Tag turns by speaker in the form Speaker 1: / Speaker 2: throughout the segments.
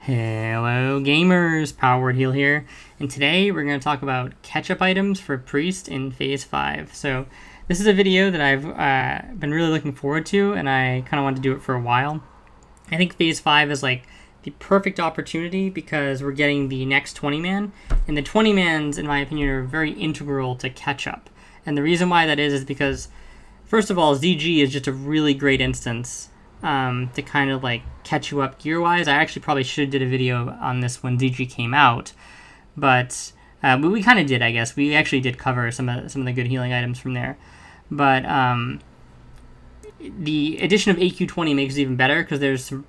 Speaker 1: Hello gamers, Power Word Heal here, and today we're going to talk about catch-up items for Priest in Phase 5. So this is a video that I've been really looking forward to, and I kind of wanted to do it for a while. I think Phase 5 is like the perfect opportunity because we're getting the next 20-man, and the 20-mans, in my opinion, are very integral to catch-up. And the reason why that is because, first of all, ZG is just a really great instance to kind of like catch you up gear-wise. I actually probably should have did a video on this when ZG came out, but we kind of did, I guess. We actually did cover some of the good healing items from there. But the addition of AQ20 makes it even better because there's some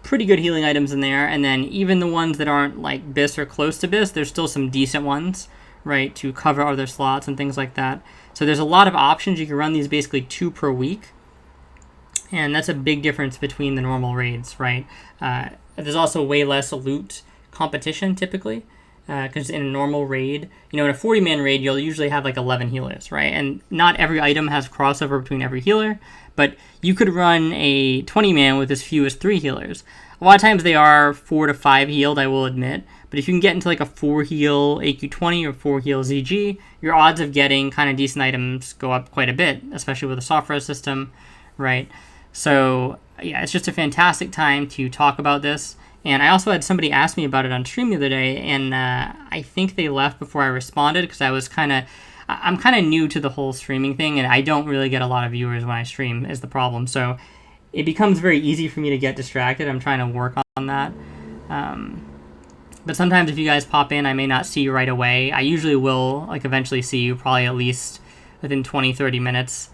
Speaker 1: pretty good healing items in there, and then even the ones that aren't like BiS or close to BiS, there's still some decent ones, right, to cover other slots and things like that. So there's a lot of options. You can run these basically 2 per week. And that's a big difference between the normal raids, right? There's also way less loot competition, typically. Because in a normal raid, in a 40-man raid, you'll usually have like 11 healers, right? And not every item has crossover between every healer. But you could run a 20-man with as few as 3 healers. A lot of times they are 4 to 5 healed, I will admit. But if you can get into like a 4-heal AQ20 or 4-heal ZG, your odds of getting kind of decent items go up quite a bit, especially with a software system, right? So, yeah, it's just a fantastic time to talk about this. And I also had somebody ask me about it on stream the other day, and I think they left before I responded because I'm kind of new to the whole streaming thing, and I don't really get a lot of viewers when I stream is the problem. So it becomes very easy for me to get distracted. I'm trying to work on that. But sometimes if you guys pop in, I may not see you right away. I usually will eventually see you, probably at least within 20, 30 minutes.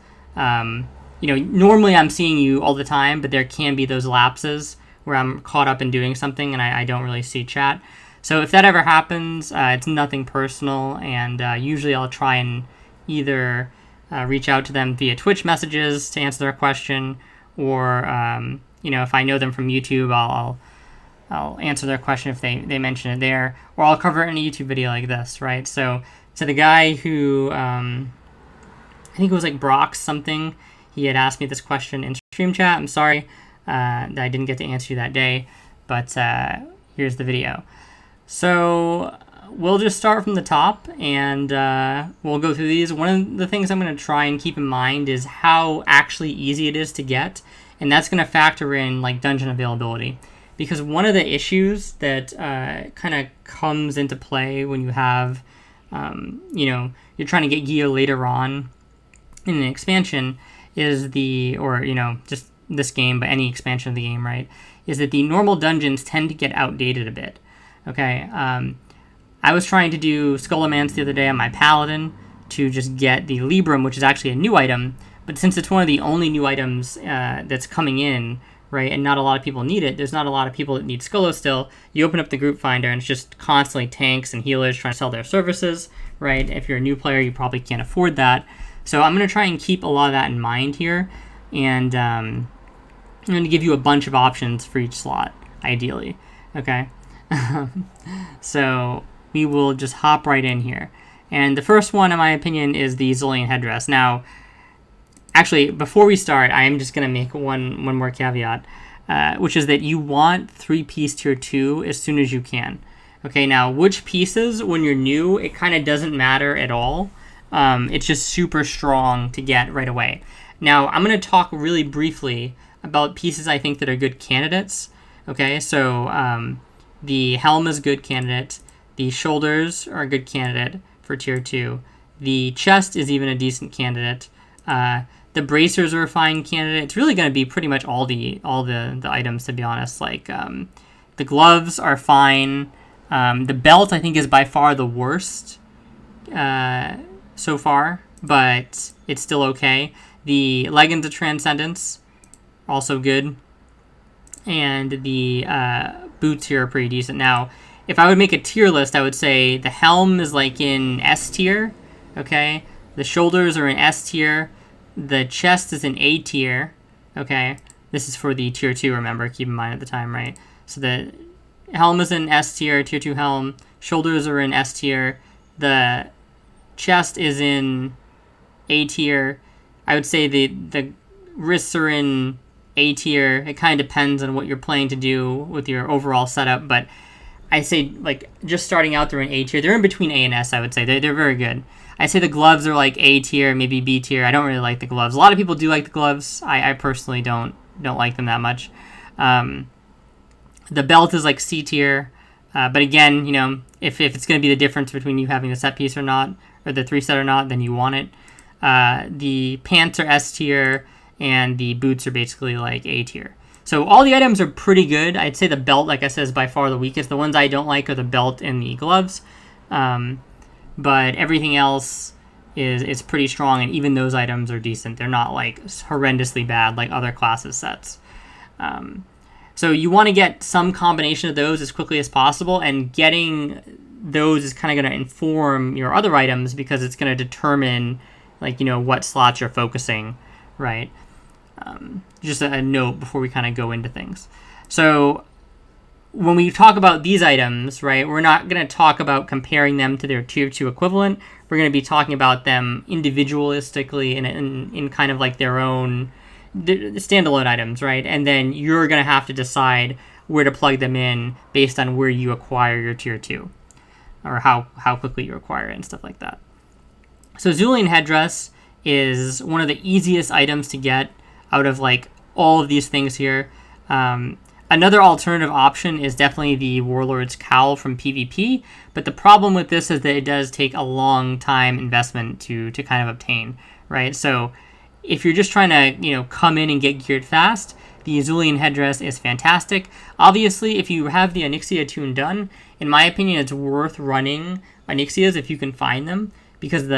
Speaker 1: Normally I'm seeing you all the time, but there can be those lapses where I'm caught up in doing something and I don't really see chat. So if that ever happens, it's nothing personal, and usually I'll try and either reach out to them via Twitch messages to answer their question, or if I know them from YouTube, I'll answer their question if they mention it there, or I'll cover it in a YouTube video like this, right? So the guy who, I think it was like Brock something, he had asked me this question in stream chat. I'm sorry that I didn't get to answer you that day, but here's the video. So we'll just start from the top, and we'll go through these. One of the things I'm going to try and keep in mind is how actually easy it is to get, and that's going to factor in like dungeon availability. Because one of the issues that kind of comes into play when you have, you're trying to get gear later on in an expansion is just this game, but any expansion of the game, right, is that the normal dungeons tend to get outdated a bit, okay? I was trying to do Skullomance the other day on my Paladin to just get the Librum, which is actually a new item, but since it's one of the only new items that's coming in, right, and not a lot of people need it, there's not a lot of people that need Skullo still, you open up the group finder and it's just constantly tanks and healers trying to sell their services, right? If you're a new player, you probably can't afford that. So I'm going to try and keep a lot of that in mind here, and I'm going to give you a bunch of options for each slot, ideally, okay? So we will just hop right in here. And the first one, in my opinion, is the Zillion Headdress. Now, actually, before we start, I am just going to make one more caveat, which is that you want 3-piece tier 2 as soon as you can. Okay, now, which pieces, when you're new, it kind of doesn't matter at all. It's just super strong to get right away. Now, I'm going to talk really briefly about pieces I think that are good candidates. Okay, so the helm is a good candidate. The shoulders are a good candidate for tier 2. The chest is even a decent candidate. The bracers are a fine candidate. It's really going to be pretty much all the items, to be honest. Like the gloves are fine. The belt, I think, is by far the worst so far, but it's still okay. The leggings of Transcendence, also good. And the boots here are pretty decent. Now, if I would make a tier list, I would say the helm is like in S tier, okay? The shoulders are in S tier. The chest is in A tier, okay? This is for the tier 2, remember, keep in mind at the time, right? So the helm is in S tier, tier 2 helm. Shoulders are in S tier. The chest is in A tier. I would say the wrists are in A tier. It kind of depends on what you're planning to do with your overall setup, but I say like just starting out, they're in A tier. They're in between A and S, I would say. They're very good. I say the gloves are like A tier, maybe B tier. I don't really like the gloves. A lot of people do like the gloves. I personally don't like them that much. The belt is like C tier, but again, you know, if it's going to be the difference between you having the set piece or not, or the 3-set or not, then you want it. The pants are S tier, and the boots are basically like A tier. So all the items are pretty good. I'd say the belt, like I said, is by far the weakest. The ones I don't like are the belt and the gloves. But everything else is pretty strong, and even those items are decent. They're not like horrendously bad like other classes sets. So you want to get some combination of those as quickly as possible, and getting those is kind of going to inform your other items because it's going to determine like, you know, what slots you're focusing, right? Just a note before we kind of go into things. So when we talk about these items, right, we're not going to talk about comparing them to their tier 2 equivalent. We're going to be talking about them individualistically in kind of like their own standalone items, right? And then you're going to have to decide where to plug them in based on where you acquire your tier 2 or how quickly you acquire it and stuff like that. So Zulian headdress is one of the easiest items to get out of like all of these things here. Another alternative option is definitely the Warlord's Cowl from PvP, but the problem with this is that it does take a long time investment to kind of obtain, right? So if you're just trying to, you know, come in and get geared fast, the Zulian headdress is fantastic. Obviously, if you have the Onyxia tune done, in my opinion, it's worth running Onyxias if you can find them, because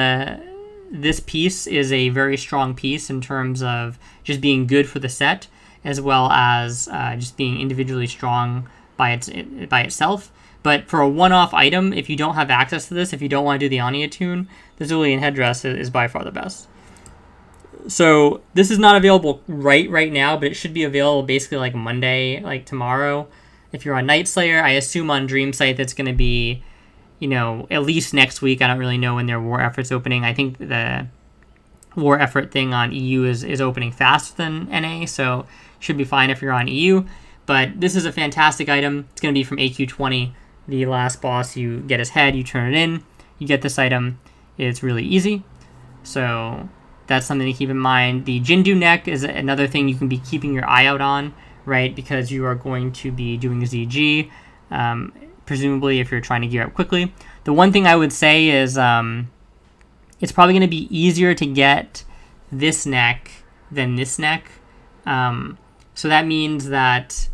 Speaker 1: this piece is a very strong piece in terms of just being good for the set, as well as just being individually strong by itself. But for a one-off item, if you don't have access to this, if you don't want to do the Anya tune, the Zulian headdress is by far the best. So this is not available right now, but it should be available basically like Monday, like tomorrow. If you're on Night Slayer, I assume on Dreamsight that's going to be, you know, at least next week. I don't really know when their War Effort's opening. I think the War Effort thing on EU is opening faster than NA, so should be fine if you're on EU. But this is a fantastic item. It's going to be from AQ20. The last boss, you get his head, you turn it in, you get this item. It's really easy. So that's something to keep in mind. The Jindu Neck is another thing you can be keeping your eye out on, right? Because you are going to be doing ZG, presumably if you're trying to gear up quickly. The one thing I would say is it's probably going to be easier to get this neck than this neck. So that means that,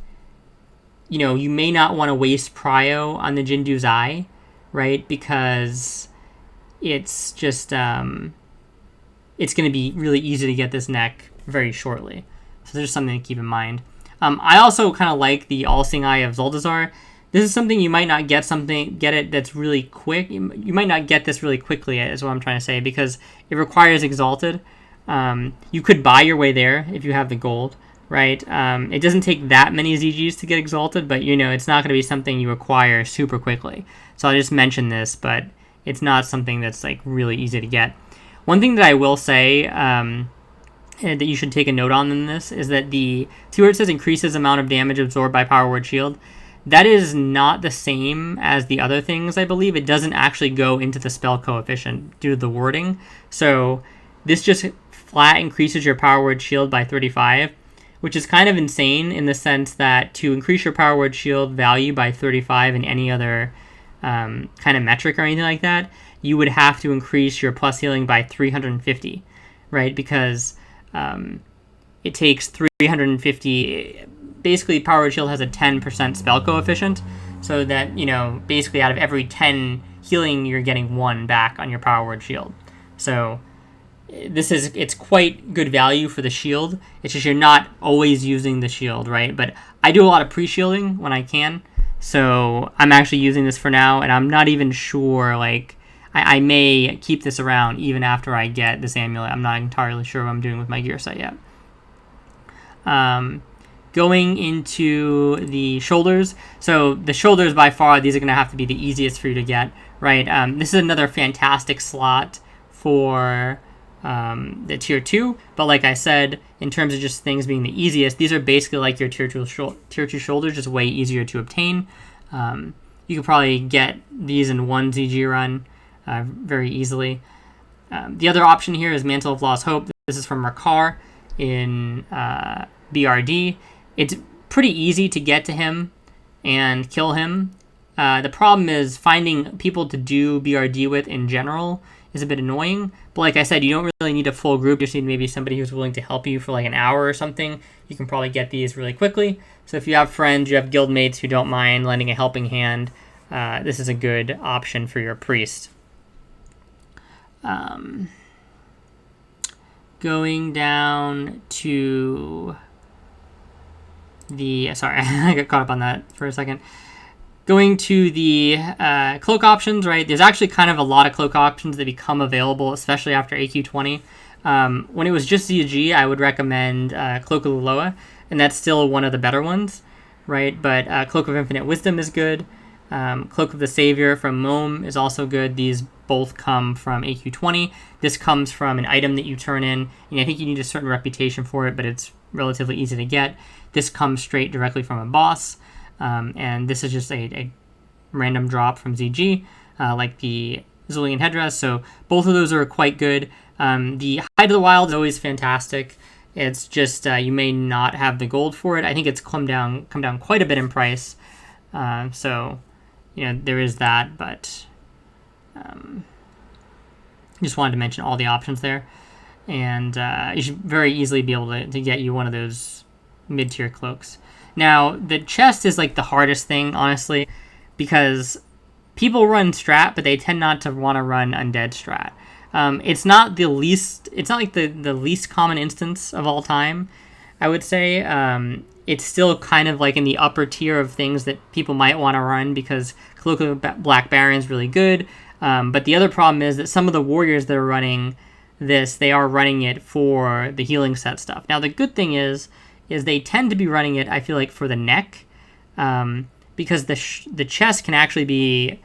Speaker 1: you know, you may not want to waste prio on the Jindu's eye, right? Because it's just, it's going to be really easy to get this neck very shortly. So there's something to keep in mind. I also kind of like the All-Seeing Eye of Zuldazar. This is something you might not get it that's really quick. You might not get this really quickly, is what I'm trying to say, because it requires Exalted. You could buy your way there if you have the gold, right? It doesn't take that many ZGs to get Exalted, but, you know, it's not going to be something you acquire super quickly. So I'll just mention this, but it's not something that's, like, really easy to get. One thing that I will say that you should take a note on in this is that see where it says increases amount of damage absorbed by Power Word Shield? That is not the same as the other things, I believe. It doesn't actually go into the spell coefficient due to the wording. So this just flat increases your Power Word Shield by 35, which is kind of insane in the sense that to increase your Power Word Shield value by 35 in any other kind of metric or anything like that, you would have to increase your plus healing by 350, right? Because it takes 350. Basically, Power Word Shield has a 10% spell coefficient, so that, you know, basically out of every 10 healing, you're getting 1 back on your Power Word Shield. So it's quite good value for the shield. It's just you're not always using the shield, right? But I do a lot of pre-shielding when I can, so I'm actually using this for now, and I'm not even sure, like, I may keep this around even after I get this amulet. I'm not entirely sure what I'm doing with my gear set yet. Going into the shoulders. So the shoulders, by far, these are going to have to be the easiest for you to get, right? This is another fantastic slot for the tier 2. But like I said, in terms of just things being the easiest, these are basically like your tier 2 shoulders, just way easier to obtain. You could probably get these in one ZG run very easily. The other option here is Mantle of Lost Hope. This is from Rakar in BRD. It's pretty easy to get to him and kill him. The problem is finding people to do BRD with in general is a bit annoying. But like I said, you don't really need a full group. You just need maybe somebody who's willing to help you for like an hour or something. You can probably get these really quickly. So if you have friends, you have guildmates who don't mind lending a helping hand, this is a good option for your priest. Going down to the... Sorry, I got caught up on that for a second. Going to the cloak options, right? There's actually kind of a lot of cloak options that become available, especially after AQ20. When it was just ZG, I would recommend Cloak of Luloa, and that's still one of the better ones, right? But Cloak of Infinite Wisdom is good. Cloak of the Savior from Mome is also good. These both come from AQ20. This comes from an item that you turn in, and I think you need a certain reputation for it, but it's relatively easy to get. This comes straight directly from a boss. And this is just a random drop from ZG, like the Zulian headdress. So both of those are quite good. The Hide of the Wild is always fantastic. It's just you may not have the gold for it. I think it's come down quite a bit in price. So there is that, but just wanted to mention all the options there. And you should very easily be able to get you one of those mid-tier cloaks. Now, the chest is like the hardest thing, honestly, because people run strat, but they tend not to want to run undead strat. It's not like the least common instance of all time, I would say. It's still kind of like in the upper tier of things that people might want to run because Cloak of Black Baron is really good. But the other problem is that some of the warriors that are running this, they are running it for the healing set stuff. Now, the good thing is they tend to be running it, I feel like, for the neck, because the chest can actually be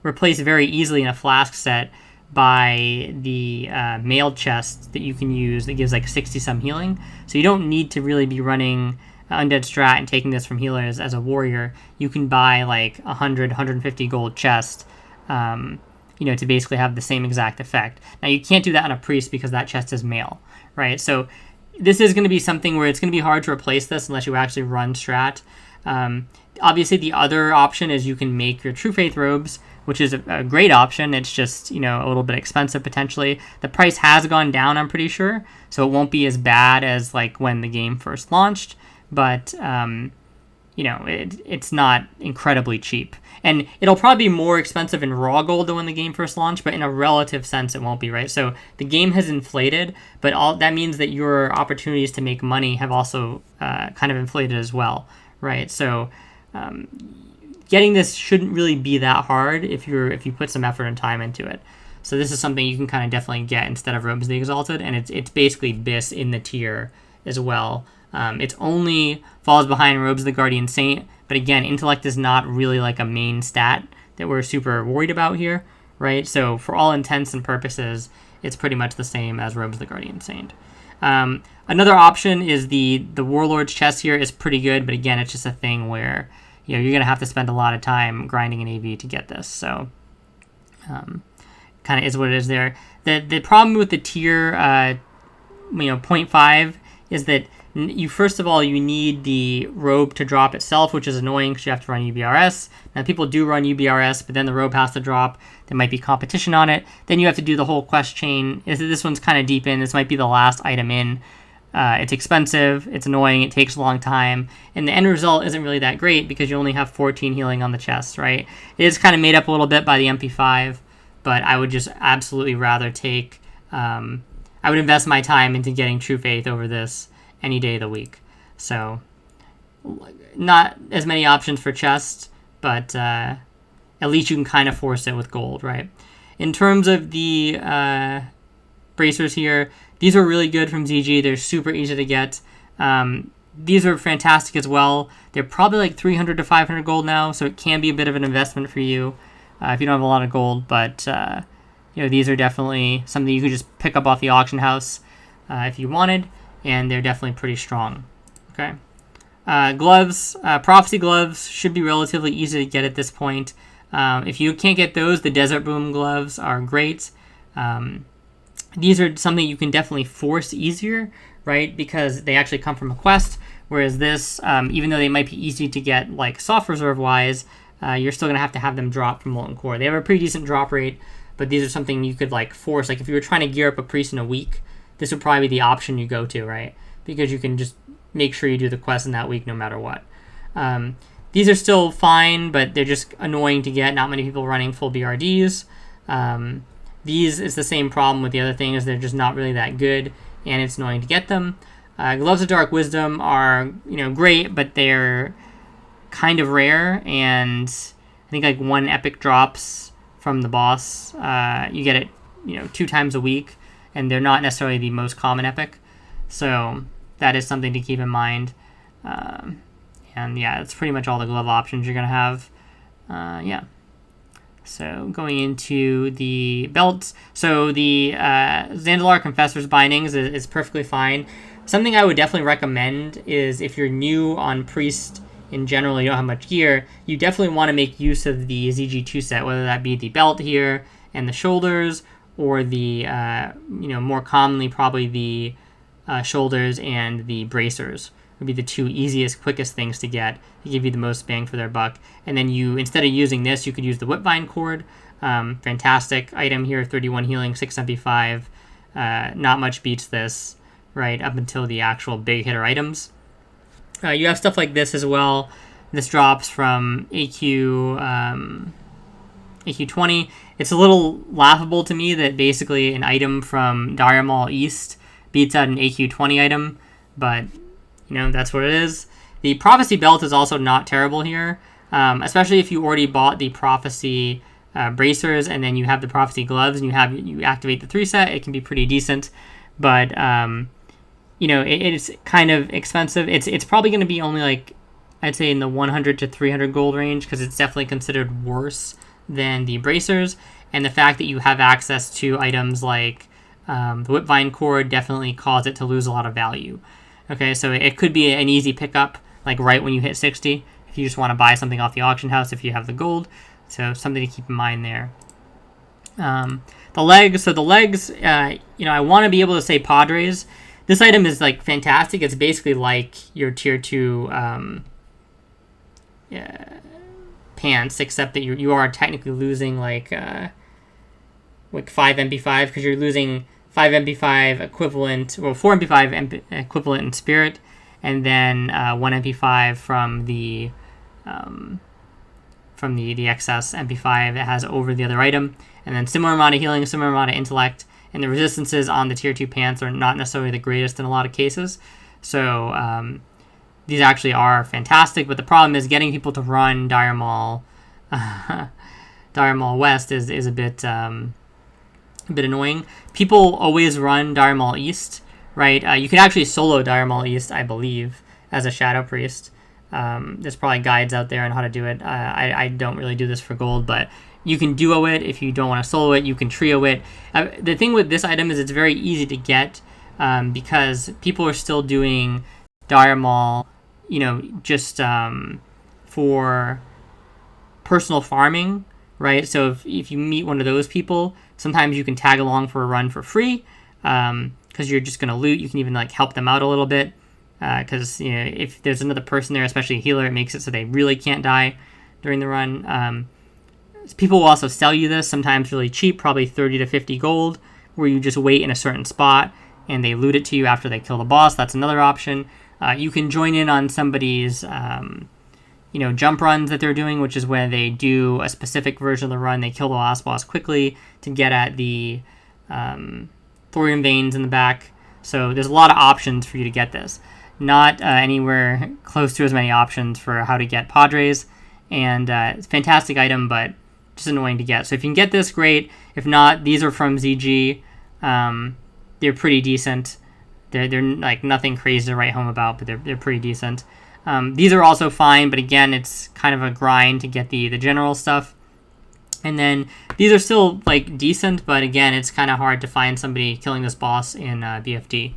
Speaker 1: replaced very easily in a flask set by the mailed chest that you can use that gives like 60-some healing. So you don't need to really be running Undead Strat and taking this from healers as a warrior. You can buy like 100, 150 gold chest, to basically have the same exact effect. Now, you can't do that on a priest because that chest is mail, right? So this is going to be something where it's going to be hard to replace this unless you actually run strat. Obviously, the other option is you can make your True Faith robes, which is a great option. It's just, a little bit expensive potentially. The price has gone down, I'm pretty sure, so it won't be as bad as like when the game first launched, but it's not incredibly cheap. And it'll probably be more expensive in raw gold than when the game first launched, but in a relative sense, it won't be, right? So the game has inflated, but all that means that your opportunities to make money have also kind of inflated as well, right? So getting this shouldn't really be that hard if you put some effort and time into it. So this is something you can kind of definitely get instead of Robes of the Exalted, and it's basically BiS in the tier as well. It only falls behind Robes of the Guardian Saint, but again, intellect is not really like a main stat that we're super worried about here, right? So for all intents and purposes, it's pretty much the same as Robes of the Guardian Saint. Another option is the Warlord's chest here is pretty good, but again, it's just a thing where you're going to have to spend a lot of time grinding an AV to get this. So kind of is what it is there. The problem with the tier 0.5 is that first of all, you need the robe to drop itself, which is annoying because you have to run UBRS. Now, people do run UBRS, but then the robe has to drop. There might be competition on it. Then you have to do the whole quest chain. This one's kind of deep in. This might be the last item in. It's expensive. It's annoying. It takes a long time. And the end result isn't really that great because you only have 14 healing on the chest, right? It is kind of made up a little bit by the MP5, but I would just absolutely rather take... I would invest my time into getting True Faith over this any day of the week. So not as many options for chest, but at least you can kind of force it with gold, right? In terms of the bracers here, these are really good from ZG. They're super easy to get. These are fantastic as well. They're probably like 300 to 500 gold now, so it can be a bit of an investment for you if you don't have a lot of gold, but these are definitely something you could just pick up off the auction house if you wanted, and they're definitely pretty strong. Okay. Gloves, Prophecy gloves should be relatively easy to get at this point. If you can't get those, the Desert Boom gloves are great. These are something you can definitely force easier, right? Because they actually come from a quest. Whereas this, even though they might be easy to get, like soft reserve wise, you're still gonna have to have them drop from Molten Core. They have a pretty decent drop rate, but these are something you could like force. Like if you were trying to gear up a priest in a week, this would probably be the option you go to, right? Because you can just make sure you do the quest in that week no matter what. These are still fine, but they're just annoying to get. Not many people running full BRDs. These is the same problem with the other things. They're just not really that good, and it's annoying to get them. Gloves of Dark Wisdom are, great, but they're kind of rare, and I think like 1 epic drops from the boss. You get it, 2 times a week, and they're not necessarily the most common epic. So that is something to keep in mind. And yeah, it's pretty much all the glove options you're going to have. Yeah. So going into the belts. So the Zandalar Confessor's Bindings is perfectly fine. Something I would definitely recommend is if you're new on Priest in general, you don't have much gear, you definitely want to make use of the ZG2 set, whether that be the belt here and the shoulders, or the, more commonly probably the shoulders and the bracers would be the 2 easiest, quickest things to get to give you the most bang for their buck. And then you, instead of using this, you could use the Whipvine cord. Fantastic item here, 31 healing, 6 MP5. Not much beats this, right, up until the actual big hitter items. You have stuff like this as well. This drops from AQ20. It's a little laughable to me that basically an item from Dire Maul East beats out an AQ20 item, but that's what it is. The Prophecy belt is also not terrible here, especially if you already bought the Prophecy bracers and then you have the Prophecy gloves and you activate the 3 set. It can be pretty decent, but it's kind of expensive. It's probably going to be only like, I'd say in the 100 to 300 gold range, because it's definitely considered worse than the bracers. And the fact that you have access to items like the Whipvine cord definitely caused it to lose a lot of value. Okay, so it could be an easy pickup, like right when you hit 60, if you just want to buy something off the auction house if you have the gold. So something to keep in mind there. The legs, I want to be able to say Padres. This item is like fantastic. It's basically like your tier 2 pants, except that you are technically losing like 5 MP5, because you're losing 5 MP5 equivalent, 4 MP5 equivalent in spirit, and then 1 MP5 from the excess MP5 it has over the other item, and then similar amount of healing, similar amount of intellect, and the resistances on the tier 2 pants are not necessarily the greatest in a lot of cases. So these actually are fantastic, but the problem is getting people to run Dire Maul West is a bit annoying. People always run Dire Maul East, right? You can actually solo Dire Maul East, I believe, as a Shadow Priest. There's probably guides out there on how to do it. I don't really do this for gold, but you can duo it. If you don't want to solo it, you can trio it. The thing with this item is it's very easy to get because people are still doing Dire Maul, just for personal farming, right? So if you meet one of those people, sometimes you can tag along for a run for free because you're just going to loot. You can even like help them out a little bit because if there's another person there, especially a healer, it makes it so they really can't die during the run. People will also sell you this, sometimes really cheap, probably 30 to 50 gold, where you just wait in a certain spot and they loot it to you after they kill the boss. That's another option. You can join in on somebody's jump runs that they're doing, which is where they do a specific version of the run. They kill the last boss quickly to get at the thorium veins in the back. So there's a lot of options for you to get this. Not anywhere close to as many options for how to get Padres. And it's a fantastic item, but just annoying to get. So if you can get this, great. If not, these are from ZG. They're pretty decent. They're like nothing crazy to write home about, but they're pretty decent. These are also fine, but again, it's kind of a grind to get the general stuff. And then these are still like decent, but again, it's kind of hard to find somebody killing this boss in BFD.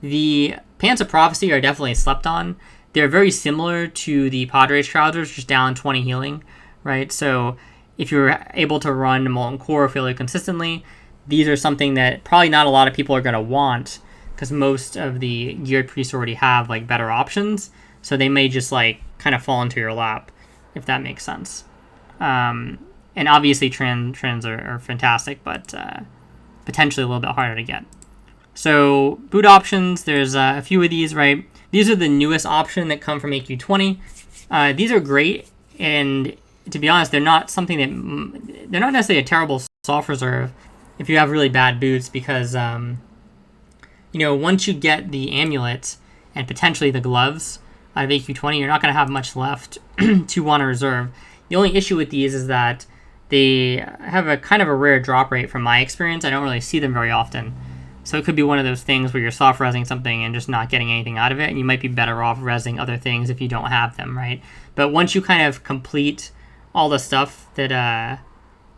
Speaker 1: The Pants of Prophecy are definitely slept on. They're very similar to the Padres Trousers, just down 20 healing, right? So if you're able to run Molten Core fairly consistently, these are something that probably not a lot of people are going to want, because most of the geared priests already have like better options. So they may just like kind of fall into your lap, if that makes sense. And obviously trends are fantastic, but potentially a little bit harder to get. So boot options, there's a few of these, right? These are the newest option that come from AQ20. These are great, and to be honest, they're not something that they're not necessarily a terrible soft reserve if you have really bad boots, because once you get the amulet and potentially the gloves out of AQ20, you're not going to have much left to want to reserve. The only issue with these is that they have a kind of a rare drop rate from my experience. I don't really see them very often. So it could be one of those things where you're soft resing something and just not getting anything out of it, and you might be better off resing other things if you don't have them, right? But once you kind of complete all the stuff that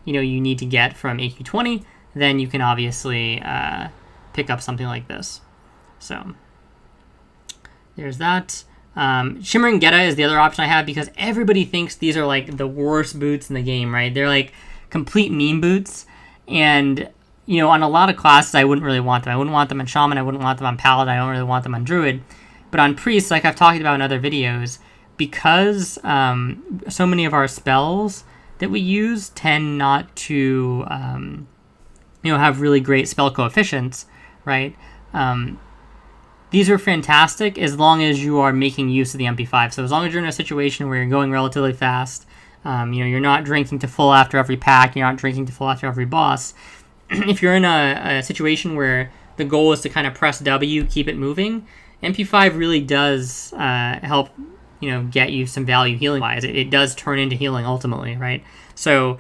Speaker 1: you need to get from AQ20, then you can obviously pick up something like this. So there's that. Shimmering Geta is the other option I have, because everybody thinks these are like the worst boots in the game, right? They're like complete meme boots, and on a lot of classes I wouldn't really want them. I wouldn't want them on Shaman, I wouldn't want them on Paladin, I don't really want them on Druid. But on Priest, like I've talked about in other videos, because so many of our spells that we use tend not to have really great spell coefficients, right? These are fantastic as long as you are making use of the MP5. So as long as you're in a situation where you're going relatively fast, you're not drinking to full after every pack, you're not drinking to full after every boss. If you're in a situation where the goal is to kind of press W, keep it moving, MP5 really does help, get you some value healing-wise. It does turn into healing ultimately, right? So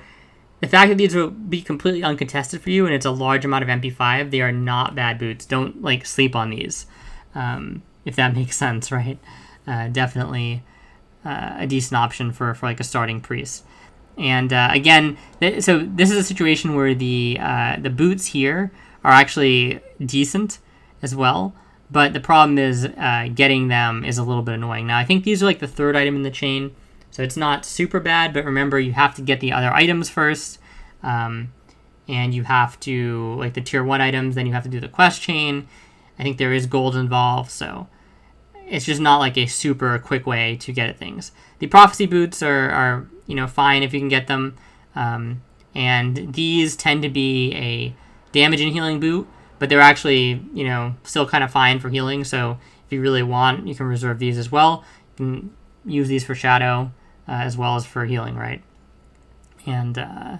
Speaker 1: the fact that these will be completely uncontested for you and it's a large amount of MP5, they are not bad boots. Don't sleep on these. If that makes sense, right? Definitely a decent option for like a starting priest. And again, so this is a situation where the boots here are actually decent as well, but the problem is getting them is a little bit annoying. Now I think these are like the third item in the chain, so it's not super bad, but remember you have to get the other items first, and you have to like the tier 1 items, then you have to do the quest chain. I think there is gold involved, so it's just not like a super quick way to get at things. The prophecy boots are fine if you can get them, and these tend to be a damage and healing boot, but they're actually still kind of fine for healing. So if you really want, you can reserve these as well. You can use these for shadow as well as for healing, right? And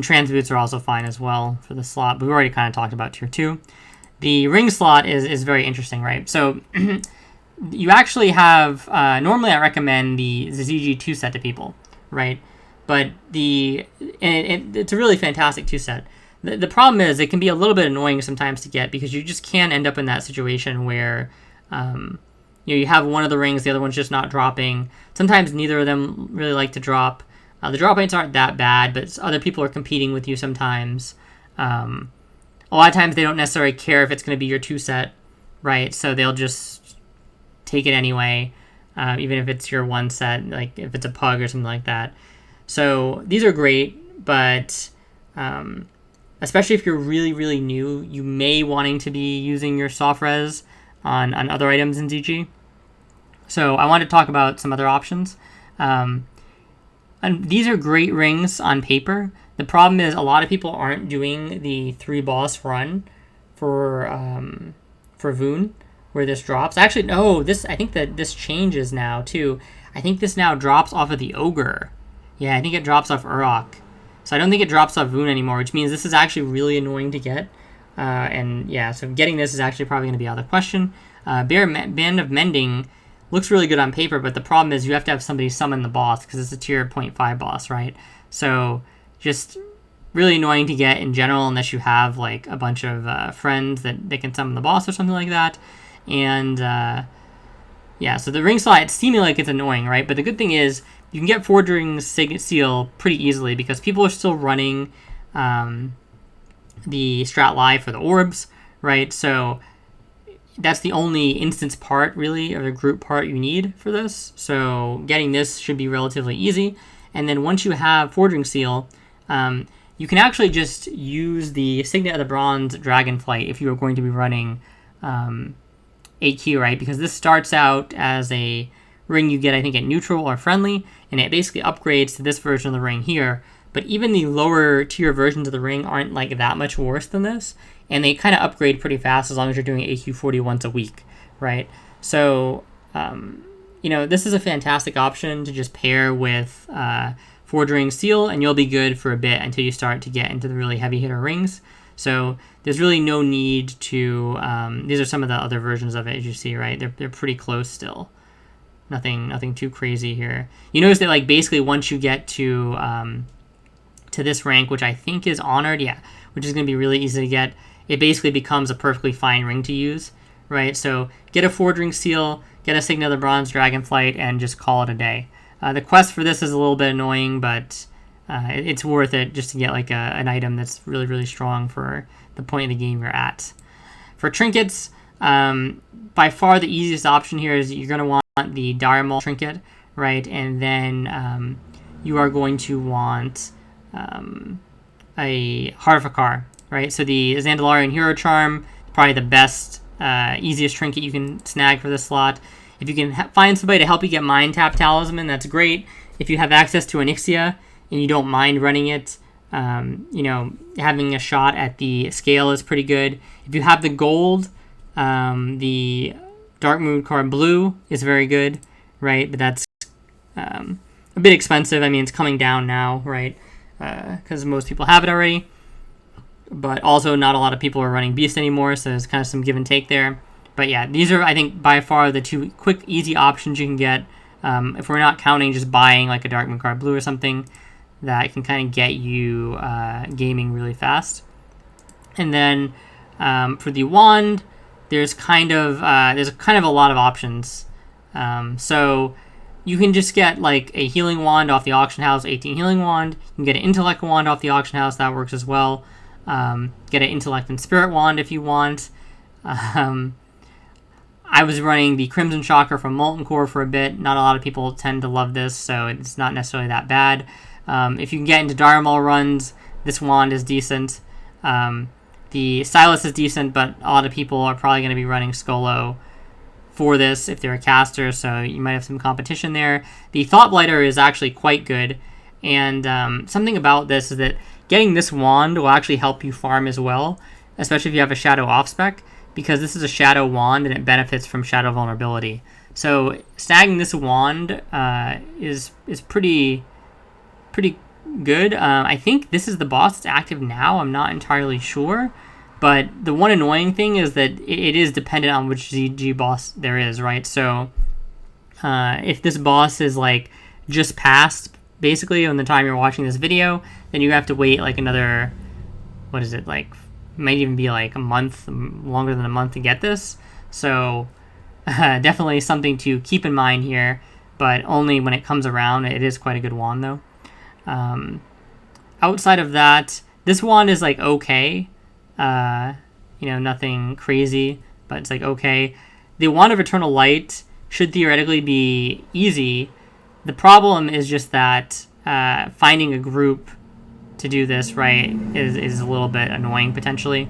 Speaker 1: trans boots are also fine as well for the slot. But we already kind of talked about tier 2. The ring slot is very interesting, right? So you actually have, normally I recommend the ZG 2 set to people, right? But it's a really fantastic 2 set. The problem is it can be a little bit annoying sometimes to get, because you just can end up in that situation where you have one of the rings, the other one's just not dropping. Sometimes neither of them really like to drop. The drop rates aren't that bad, but other people are competing with you sometimes. A lot of times they don't necessarily care if it's going to be your 2 set, right? So they'll just take it anyway, even if it's your 1 set, like if it's a pug or something like that. So these are great, but especially if you're really, really new, you may wanting to be using your soft res on other items in ZG. So I want to talk about some other options. And these are great rings on paper. The problem is a lot of people aren't doing the 3 boss run for Voon, where this drops. Actually, no, I think that this changes now too. I think this now drops off of the Ogre. Yeah, I think it drops off Urok. So I don't think it drops off Voon anymore, which means this is actually really annoying to get. And yeah, so getting this is actually probably going to be out of the question. Band of Mending looks really good on paper, but the problem is you have to have somebody summon the boss, because it's a tier 0.5 boss, right? So just really annoying to get in general, unless you have like a bunch of friends that they can summon the boss or something like that. And Yeah, so the ring slot, it's seeming like it's annoying, right? But the good thing is you can get Forging Seal pretty easily because people are still running the Strat Live for the orbs, right? So that's the only instance part, really, or the group part you need for this. So getting this should be relatively easy. And then once you have Forging Seal, you can actually just use the Signet of the Bronze Dragonflight if you are going to be running AQ, right? Because this starts out as a ring you get, I think, at neutral or friendly, and it basically upgrades to this version of the ring here. But even the lower tier versions of the ring aren't like that much worse than this, and they kind of upgrade pretty fast as long as you're doing AQ40 once a week, right? So, this is a fantastic option to just pair with Forging Seal, and you'll be good for a bit until you start to get into the really heavy hitter rings. So there's really no need to, these are some of the other versions of it, as you see, right? They're pretty close still. Nothing too crazy here. You notice that, like, basically once you get to this rank, which I think is Honored, yeah, which is going to be really easy to get, it basically becomes a perfectly fine ring to use, right? So get a Forging Seal, get a Signet of the Bronze Dragonflight, and just call it a day. The quest for this is a little bit annoying, but it's worth it just to get like an item that's really, really strong for the point of the game you're at. For trinkets, by far the easiest option here is you're going to want the Diarmal trinket, right? And then you are going to want a Harfikar, right? So the Zandalarian Hero Charm, probably the best, easiest trinket you can snag for this slot. If you can find somebody to help you get Mind Tap Talisman, that's great. If you have access to Onyxia and you don't mind running it, having a shot at the scale is pretty good. If you have the gold, the Dark Moon card blue is very good, right? But that's a bit expensive. I mean, it's coming down now, right? Because most people have it already. But also not a lot of people are running Beast anymore, so there's kind of some give and take there. But yeah, these are, I think, by far the two quick, easy options you can get. If we're not counting just buying like a Dark Moon card blue or something, that can kind of get you gaming really fast. And then for the wand, there's kind of a lot of options. So you can just get like a healing wand off the auction house, 18 healing wand. You can get an intellect wand off the auction house, that works as well. Get an intellect and spirit wand if you want. I was running the Crimson Shocker from Molten Core for a bit. Not a lot of people tend to love this, so it's not necessarily that bad. If you can get into Diarmal runs, this wand is decent. The Stylus is decent, but a lot of people are probably going to be running Skolo for this if they're a caster, so you might have some competition there. The Thought Blighter is actually quite good, and something about this is that getting this wand will actually help you farm as well, especially if you have a Shadow off-spec, because this is a Shadow wand and it benefits from Shadow vulnerability. So snagging this wand is pretty good. I think this is the boss that's active now. I'm not entirely sure. But the one annoying thing is that it is dependent on which ZG boss there is, right? So if this boss is like just passed, basically, on the time you're watching this video, then you have to wait like another, what is it, like, might even be like a month, longer than a month to get this. So definitely something to keep in mind here, but only when it comes around. It is quite a good wand, though. Outside of that, this wand is like okay. Nothing crazy, but it's like okay. The Wand of Eternal Light should theoretically be easy. The problem is just that finding a group to do this, right, is a little bit annoying potentially.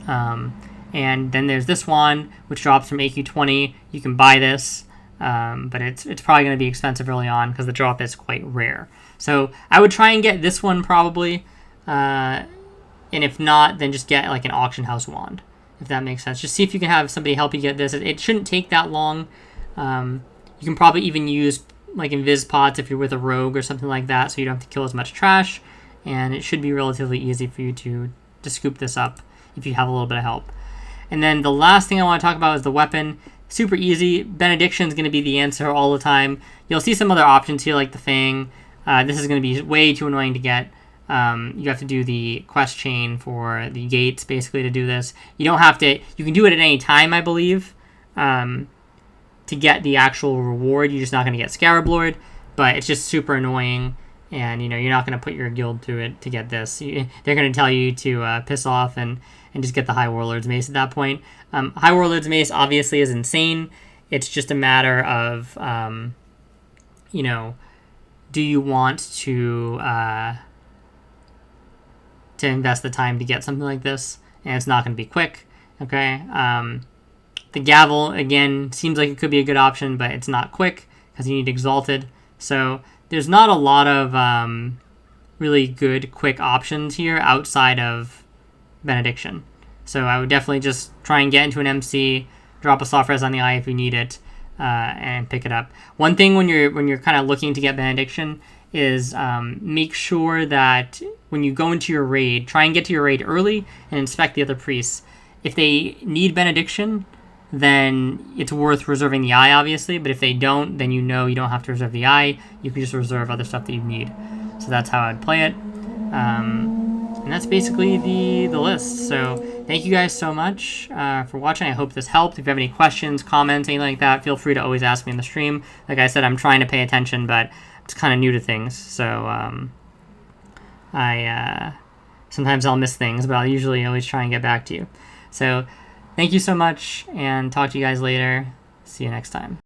Speaker 1: And then there's this one, which drops from AQ20. You can buy this, but it's probably going to be expensive early on because the drop is quite rare. So I would try and get this one probably, and if not, then just get like an auction house wand, if that makes sense. Just see if you can have somebody help you get this. It shouldn't take that long. You can probably even use like invis pods if you're with a rogue or something like that, so you don't have to kill as much trash, and it should be relatively easy for you to scoop this up if you have a little bit of help. And then the last thing I want to talk about is the weapon. Super easy. Benediction is going to be the answer all the time. You'll see some other options here like the Fang. This is going to be way too annoying to get. You have to do the quest chain for the gates basically to do this. You don't have to. You can do it at any time, I believe. to get the actual reward. You're just not going to get Scarab Lord, but it's just super annoying. And, you know, you're not going to put your guild through it to get this. They're going to tell you to piss off and just get the High Warlord's Mace at that point. High Warlord's Mace obviously is insane. It's just a matter of, you know, do you want to invest the time to get something like this? And it's not going to be quick, okay? The Gavel, again, seems like it could be a good option, but it's not quick because you need Exalted. So there's not a lot of really good, quick options here outside of Benediction. So I would definitely just try and get into an MC, drop a soft res on the eye if you need it, and pick it up. One thing when you're kind of looking to get Benediction is make sure that when you go into your raid, try and get to your raid early and inspect the other priests. If they need Benediction, then it's worth reserving the eye, obviously. But if they don't, then you know you don't have to reserve the eye. You can just reserve other stuff that you need. So that's how I'd play it. And that's basically the list. So thank you guys so much for watching. I hope this helped. If you have any questions, comments, anything like that, feel free to always ask me in the stream. Like I said, I'm trying to pay attention, but it's kind of new to things. So sometimes I'll miss things, but I'll usually always try and get back to you. So thank you so much, and talk to you guys later. See you next time.